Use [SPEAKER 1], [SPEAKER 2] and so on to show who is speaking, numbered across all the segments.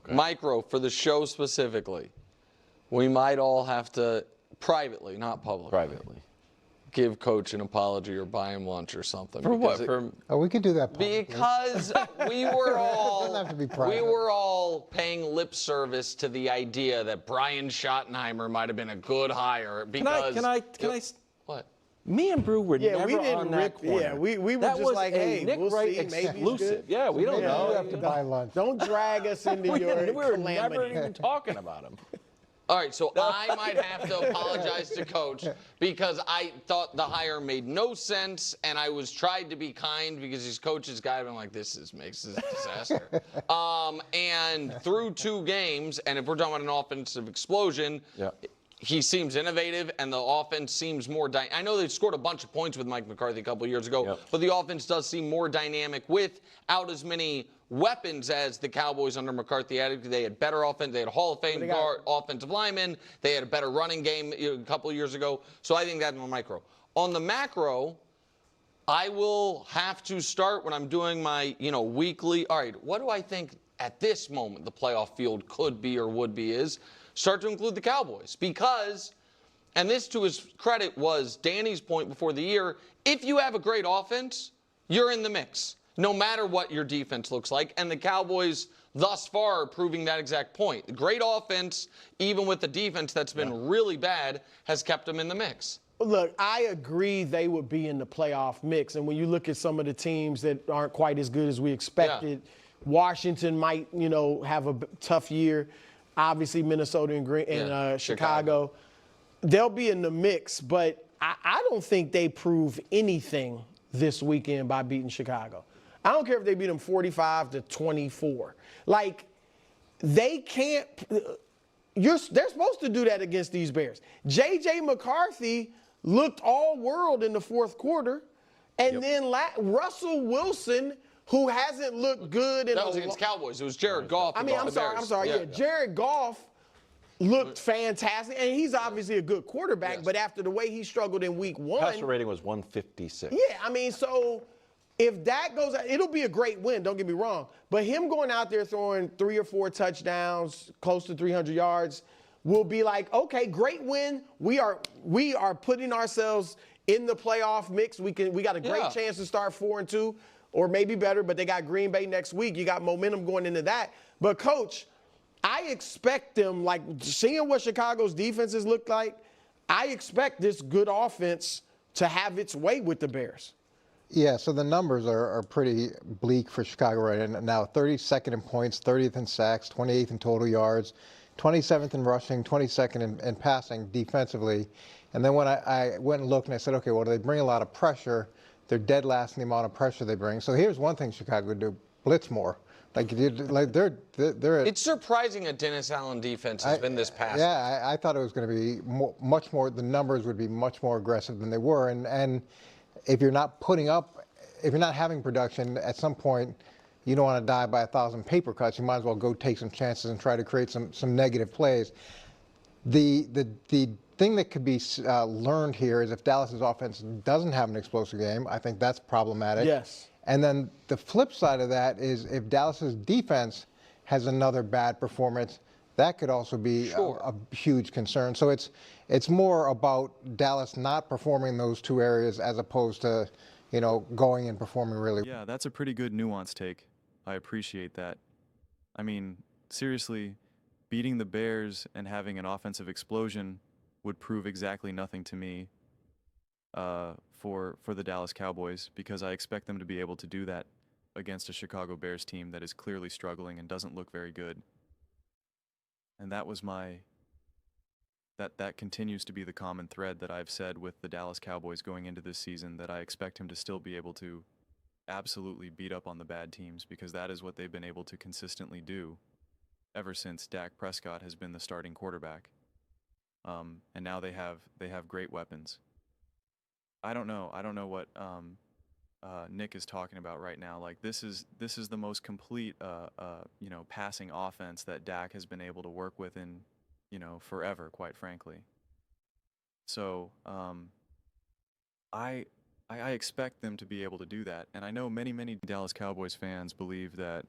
[SPEAKER 1] Micro, for the show specifically, we might all have to, privately, not publicly, give Coach an apology or buy him lunch or something.
[SPEAKER 2] For what?
[SPEAKER 3] We could do that publicly.
[SPEAKER 1] Because we were all
[SPEAKER 3] Doesn't have to be private.
[SPEAKER 1] we were all paying lip service to the idea that Brian Schottenheimer might have been a good hire. Because
[SPEAKER 2] Can I?
[SPEAKER 1] What?
[SPEAKER 2] Me and Brew were never
[SPEAKER 4] we didn't
[SPEAKER 2] on that
[SPEAKER 4] rip.
[SPEAKER 2] corner.
[SPEAKER 4] Yeah, we were
[SPEAKER 2] that
[SPEAKER 4] just
[SPEAKER 2] was
[SPEAKER 4] like,
[SPEAKER 2] a
[SPEAKER 4] hey,
[SPEAKER 2] Nick
[SPEAKER 4] we'll
[SPEAKER 2] Wright
[SPEAKER 4] see. Maybe it's
[SPEAKER 2] exclusive.
[SPEAKER 4] good.
[SPEAKER 2] Yeah, we don't know.
[SPEAKER 3] You have to buy lunch.
[SPEAKER 4] Don't drag us into your
[SPEAKER 2] we were
[SPEAKER 4] calamity.
[SPEAKER 2] never even talking about him.
[SPEAKER 1] All right, so I might have to apologize to Coach because I thought the hire made no sense, and I was tried to be kind because he's Coach's guy. I'm like, makes this a disaster. And through 2 games, and if we're talking about an offensive explosion, he seems innovative, and the offense seems more I know they scored a bunch of points with Mike McCarthy a couple of years ago, but the offense does seem more dynamic without as many weapons as the Cowboys under McCarthy had. They had better offense. They had Hall of Fame offensive linemen. They had a better running game a couple of years ago. So I think that's my micro. On the macro, I will have to start when I'm doing my weekly. All right, what do I think at this moment the playoff field could be or would be is start to include the Cowboys because, and this to his credit was Danny's point before the year, if you have a great offense, you're in the mix, no matter what your defense looks like. And the Cowboys thus far are proving that exact point. The great offense, even with the defense that's been really bad, has kept them in the mix.
[SPEAKER 4] Look, I agree they would be in the playoff mix. And when you look at some of the teams that aren't quite as good as we expected, Washington might, have a tough year. Obviously, Minnesota and Chicago. They'll be in the mix, but I don't think they prove anything this weekend by beating Chicago. I don't care if they beat them 45-24. Like, they can't – they're supposed to do that against these Bears. J.J. McCarthy looked all world in the fourth quarter, and then Russell Wilson – who hasn't looked good in
[SPEAKER 1] that was against Cowboys. It was Jared Goff.
[SPEAKER 4] I'm sorry. Yeah, Jared Goff looked fantastic, and he's obviously a good quarterback. But after the way he struggled in Week 1,
[SPEAKER 2] passer rating was 156.
[SPEAKER 4] Yeah, so if that goes, it'll be a great win. Don't get me wrong. But him going out there throwing 3 or 4 touchdowns, close to 300 yards, will be like, okay, great win. We are putting ourselves in the playoff mix. We got a great chance to start 4-2. Or maybe better, but they got Green Bay next week. You got momentum going into that. But, Coach, I expect them, like, seeing what Chicago's defenses look like, I expect this good offense to have its way with the Bears.
[SPEAKER 3] Yeah, so the numbers are pretty bleak for Chicago right now. 32nd in points, 30th in sacks, 28th in total yards, 27th in rushing, 22nd in passing defensively. And then when I went and looked and I said, okay, well, they bring a lot of pressure. They're dead last in the amount of pressure they bring. So here's one thing Chicago would do: blitz more. They're.
[SPEAKER 1] It's surprising a Dennis Allen defense has been this passive.
[SPEAKER 3] Yeah, I thought it was going to be much more. The numbers would be much more aggressive than they were. And if you're not if you're not having production, at some point, you don't want to die by 1,000 paper cuts. You might as well go take some chances and try to create some negative plays. The thing that could be learned here is if Dallas's offense doesn't have an explosive game, I think that's problematic.
[SPEAKER 4] Yes.
[SPEAKER 3] And then the flip side of that is if Dallas's defense has another bad performance, that could also be a huge concern. So it's more about Dallas not performing in those 2 areas as opposed to, going and performing really well.
[SPEAKER 5] Yeah, that's a pretty good nuanced take. I appreciate that. I mean, seriously, beating the Bears and having an offensive explosion would prove exactly nothing to me for the Dallas Cowboys, because I expect them to be able to do that against a Chicago Bears team that is clearly struggling and doesn't look very good. And that was that continues to be the common thread that I've said with the Dallas Cowboys going into this season, that I expect him to still be able to absolutely beat up on the bad teams, because that is what they've been able to consistently do ever since Dak Prescott has been the starting quarterback. And now they have great weapons. I don't know what Nick is talking about right now. Like, this is the most complete passing offense that Dak has been able to work with in forever, quite frankly. So I expect them to be able to do that, and I know many Dallas Cowboys fans believe that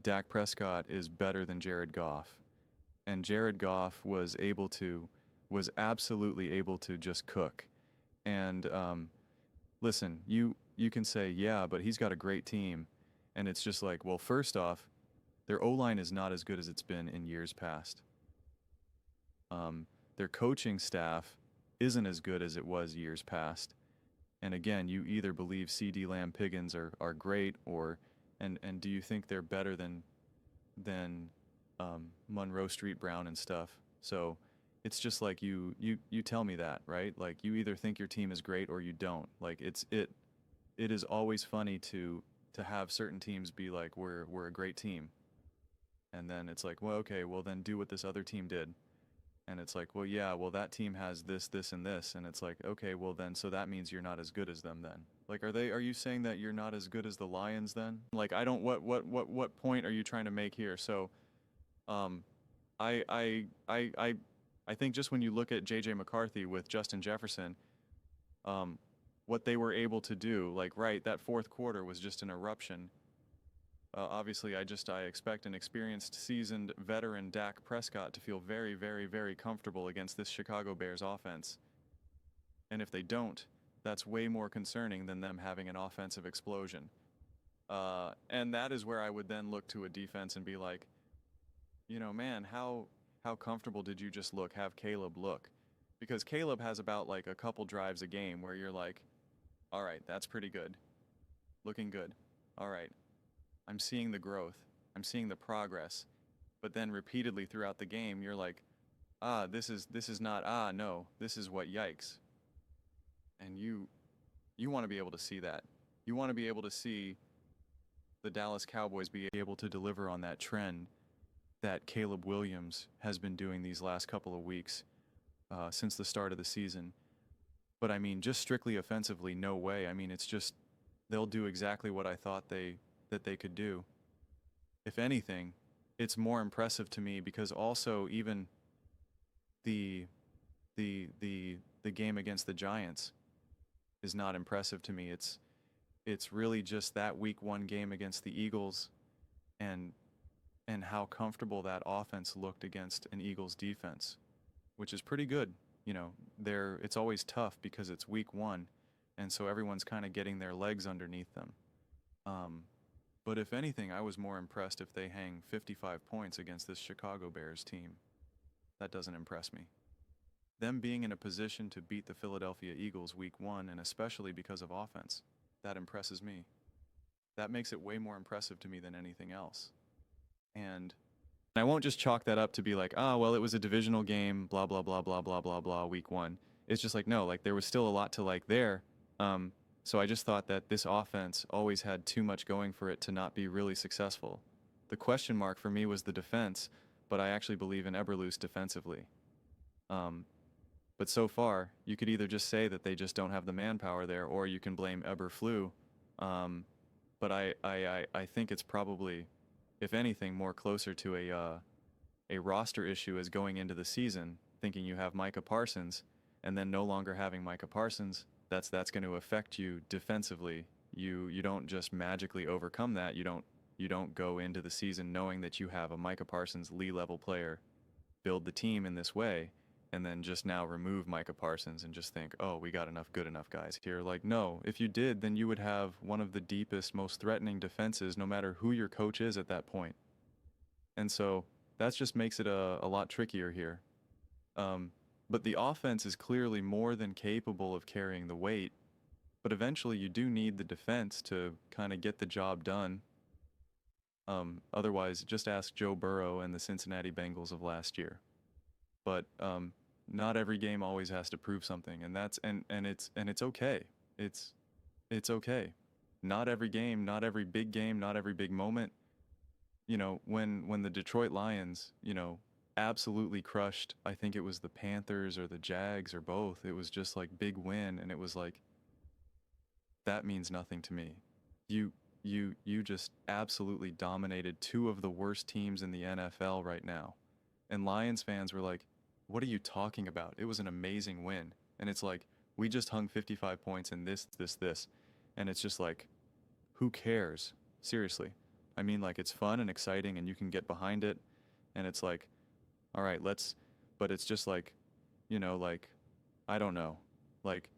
[SPEAKER 5] Dak Prescott is better than Jared Goff. And Jared Goff was absolutely able to just cook. And listen, you can say, yeah, but he's got a great team. And it's just like, well, first off, their O-line is not as good as it's been in years past. Their coaching staff isn't as good as it was years past. And again, you either believe CeeDee Lamb, Pickens are great, or and do you think they're better than Monroe Street Brown and stuff? So it's just like you tell me that, right? Like you either think your team is great or you don't. Like it is always funny to have certain teams be like we're a great team, and then it's like, well, okay, well then do what this other team did. And it's like, well, yeah, well, that team has this, this, and this. And it's like, okay, well, then, so that means you're not as good as them then. Like, are you saying that you're not as good as the Lions then? Like, I don't, what point are you trying to make here? So, I think just when you look at J.J. McCarthy with Justin Jefferson, what they were able to do, like, right, that fourth quarter was just an eruption. Obviously, I expect an experienced, seasoned veteran Dak Prescott to feel very, very, very comfortable against this Chicago Bears offense. And if they don't, that's way more concerning than them having an offensive explosion. And that is where I would then look to a defense and be like, you know, man, how comfortable did you just have Caleb look? Because Caleb has about like a couple drives a game where you're like, all right, that's pretty good. Looking good. All right. I'm seeing the growth. I'm seeing the progress. But then repeatedly throughout the game, you're like, this is not, no, this is what, yikes. And you want to be able to see that. You want to be able to see the Dallas Cowboys be able to deliver on that trend that Caleb Williams has been doing these last couple of weeks since the start of the season. But I mean, just strictly offensively, no way. I mean, it's just, they'll do exactly what I thought that they could do. If anything, it's more impressive to me because also even the game against the Giants is not impressive to me. It's really just that week 1 game against the Eagles and how comfortable that offense looked against an Eagles defense, which is pretty good. You know, it's always tough because it's week 1, and so everyone's kind of getting their legs underneath them. But if anything, I was more impressed if they hang 55 points against this Chicago Bears team. That doesn't impress me. Them being in a position to beat the Philadelphia Eagles week 1, and especially because of offense, that impresses me. That makes it way more impressive to me than anything else. And I won't just chalk that up to be like, well, it was a divisional game, blah, blah, blah, blah, blah, blah, blah, week 1. It's just like, no, like there was still a lot to like there. So I just thought that this offense always had too much going for it to not be really successful. The question mark for me was the defense, but I actually believe in Eberflus defensively. But so far, you could either just say that they just don't have the manpower there, or you can blame Eberflus. But I think it's probably, if anything, more closer to a roster issue as going into the season, thinking you have Micah Parsons, and then no longer having Micah Parsons. That's going to affect you defensively. You don't just magically overcome that. You don't go into the season knowing that you have a Micah Parsons Lee level player, build the team in this way, and then just now remove Micah Parsons and just think, oh, we got good enough guys here. Like, no, if you did, then you would have one of the deepest, most threatening defenses, no matter who your coach is at that point. And so that just makes it a lot trickier here. But the offense is clearly more than capable of carrying the weight. But eventually you do need the defense to kind of get the job done. Otherwise, just ask Joe Burrow and the Cincinnati Bengals of last year. But not every game always has to prove something, and it's okay. It's okay. Not every game, not every big game, not every big moment. You know, when the Detroit Lions, absolutely crushed, I think it was the Panthers or the Jags or both. It was just like big win, and it was like, that means nothing to me. You just absolutely dominated 2 of the worst teams in the NFL right now. And Lions fans were like, what are you talking about? It was an amazing win. And it's like, we just hung 55 points in this. And it's just like, who cares? Seriously. I mean, like, it's fun and exciting and you can get behind it. And it's like, all right, but it's just like, like, I don't know. Like,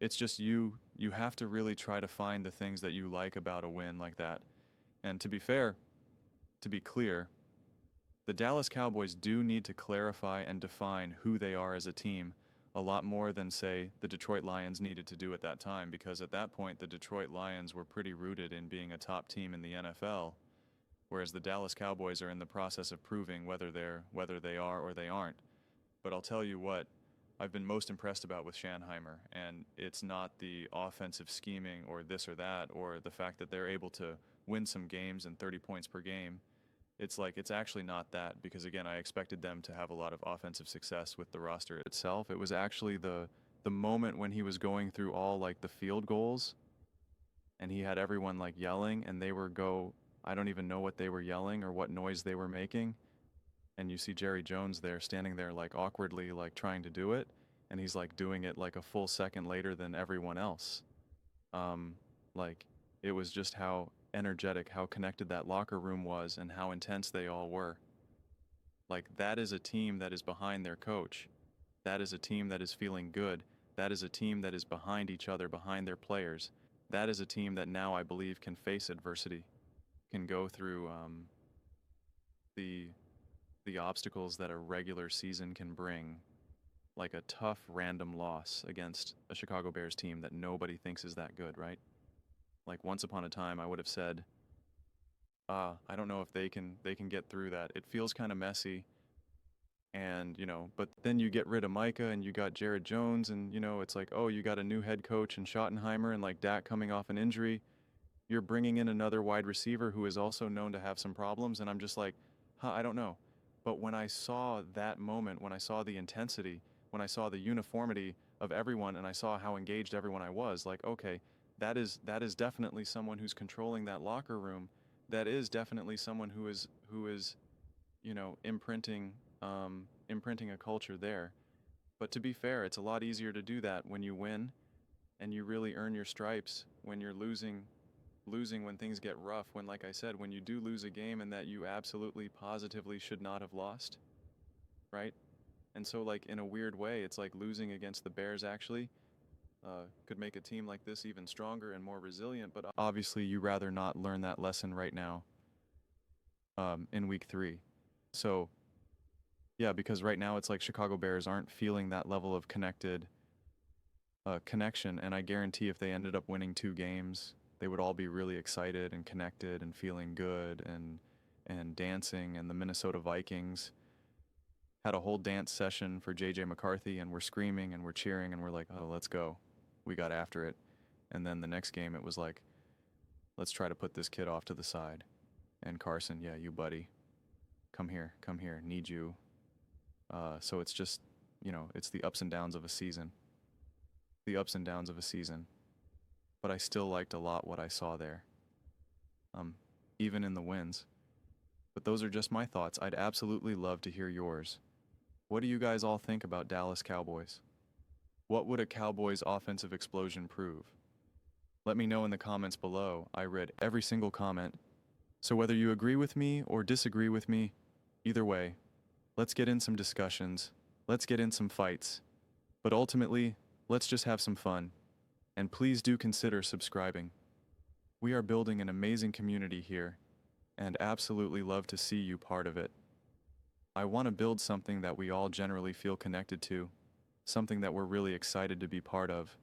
[SPEAKER 5] it's just you have to really try to find the things that you like about a win like that. And to be fair, to be clear, the Dallas Cowboys do need to clarify and define who they are as a team a lot more than, say, the Detroit Lions needed to do at that time, because at that point the Detroit Lions were pretty rooted in being a top team in the NFL, whereas the Dallas Cowboys are in the process of proving whether they are or they aren't. But I'll tell you what I've been most impressed about with Schanheimer, and it's not the offensive scheming or this or that, or the fact that they're able to win some games and 30 points per game. It's actually not that, because again, I expected them to have a lot of offensive success with the roster itself. It was actually the moment when he was going through all like the field goals and he had everyone like yelling and I don't even know what they were yelling or what noise they were making. And you see Jerry Jones there standing there like awkwardly like trying to do it, and he's like doing it like a full second later than everyone else. Like, it was just how energetic, how connected that locker room was, and how intense they all were. Like, that is a team that is behind their coach. That is a team that is feeling good. That is a team that is behind each other, behind their players. That is a team that now I believe can face adversity, can go through the obstacles that a regular season can bring, like a tough random loss against a Chicago Bears team that nobody thinks is that good, right? Like, once upon a time I would have said, I don't know if they can get through that. It feels kind of messy. And, but then you get rid of Micah and you got Jared Jones, and, it's like, oh, you got a new head coach in Schottenheimer, and like Dak coming off an injury. You're bringing in another wide receiver who is also known to have some problems. And I'm just like, I don't know. But when I saw that moment, when I saw the intensity, when I saw the uniformity of everyone, and I saw how engaged everyone I was, like, okay, that is definitely someone who's controlling that locker room. That is definitely someone who is imprinting a culture there. But to be fair, it's a lot easier to do that when you win and you really earn your stripes. When you're losing when things get rough, when, like I said, when you do lose a game and that you absolutely positively should not have lost, right? And so, like, in a weird way, it's like losing against the Bears actually could make a team like this even stronger and more resilient. But obviously you rather not learn that lesson right now in week 3. So yeah, because right now it's like Chicago Bears aren't feeling that level of connection, and I guarantee if they ended up winning 2 games, they would all be really excited and connected and feeling good and dancing. And the Minnesota Vikings had a whole dance session for J.J. McCarthy, and we're screaming and we're cheering and we're like, oh, let's go. We got after it. And then the next game it was like, let's try to put this kid off to the side. And Carson, yeah, you buddy, come here, need you. So it's just, it's the ups and downs of a season. But I still liked a lot what I saw there, even in the wins. But those are just my thoughts. I'd absolutely love to hear yours. What do you guys all think about Dallas Cowboys? What would a Cowboys offensive explosion prove? Let me know in the comments below. I read every single comment. So whether you agree with me or disagree with me, either way, let's get in some discussions. Let's get in some fights. But ultimately, let's just have some fun. And please do consider subscribing. We are building an amazing community here, and absolutely love to see you part of it. I want to build something that we all generally feel connected to, something that we're really excited to be part of.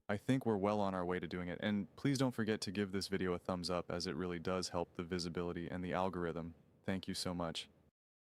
[SPEAKER 5] I think we're well on our way to doing it, and please don't forget to give this video a thumbs up, as it really does help the visibility and the algorithm. Thank you so much.